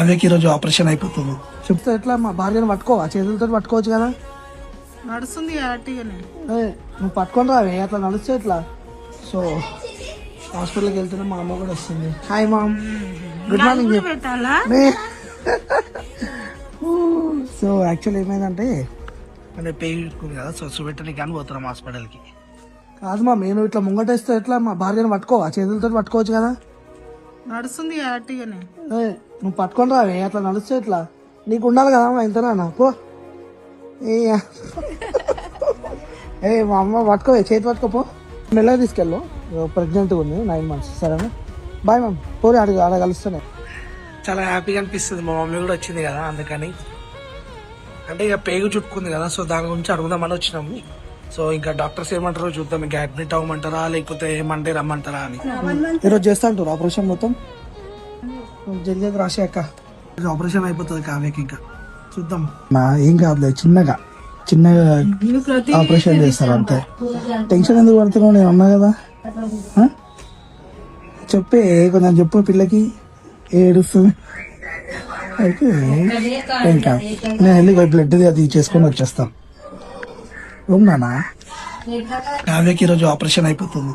కావ్యకి ఈరోజు ఆపరేషన్ అయిపోతుంది. చెప్తే ఎట్లా మా భార్యను పట్టుకోవా? చేతులతో పట్టుకోవచ్చు కదా. నడుస్తుంది గట్టిగానే. నువ్వు పట్టుకొని రావే, అట్లా నడుస్తే ఎట్లా? సో హాస్పిటల్కి వెళ్తున్నా, మా అమ్మ కూడా వస్తుంది. Hi mom, good morning. పెట్టాలా? సో యాక్చువల్ ఏమైందంటే అంటే పేరుకుంది కదా, సో చూపెట్టడానికి కానీ పోతున్నాం హాస్పిటల్కి. కాదు మా, నేను ఇట్లా ముంగటేస్తే ఎట్లా? మా భార్యను పట్టుకోవా? చేతులతో పట్టుకోవచ్చు కదా. నడుస్తుంది గట్టిగానే. నువ్వు పట్టుకొని రావే, అట్లా నడుస్తే ఎట్లా? నీకు ఉండాలి కదా మా ఇంతనా పో. ఏ మా అమ్మ పట్టుకోవే, చేతి పట్టుకోపో. మెల్లగా తీసుకెళ్ళు, ప్రెగ్నెంట్గా ఉంది, 9 months. సరేనా, బాయ్ మ్యామ్. పోయి ఆడ కలుస్తానే. చాలా హ్యాపీగా అనిపిస్తుంది. మా మమ్మీ కూడా వచ్చింది కదా, అందుకని. అంటే ఇక పేగు చుట్టుకుంది కదా, సో దాని గురించి అడుగుదామని వచ్చినాము. సో ఇంకా డాక్టర్స్ ఏమంటారో చూద్దాం. ఇంకా అడ్మిట్ అవ్వమంటారా లేకపోతే మండే రమ్మంటారా అని. ఈరోజు చేస్తా అంటారు ఆపరేషన్ మొత్తం. జరిగేది రాసే అక్క, ఆపరేషన్ అయిపోతుంది కావ్యకి. ఇంకా చూద్దాం. నా ఏం కాదులే, చిన్నగా ఆపరేషన్ చేస్తారు అంతే. టెన్షన్ ఎందుకు పడుతున్నావు? నేను అన్నా కదా. చెప్పే కొంచెం చెప్పు, పిల్లకి ఏడుస్తుంది అయితే. ఏం కాదు, నేను వెళ్ళి బ్లడ్ అది చేసుకొని వచ్చేస్తాను. నానా కావ్యకి ఈరోజు ఆపరేషన్ అయిపోతుంది.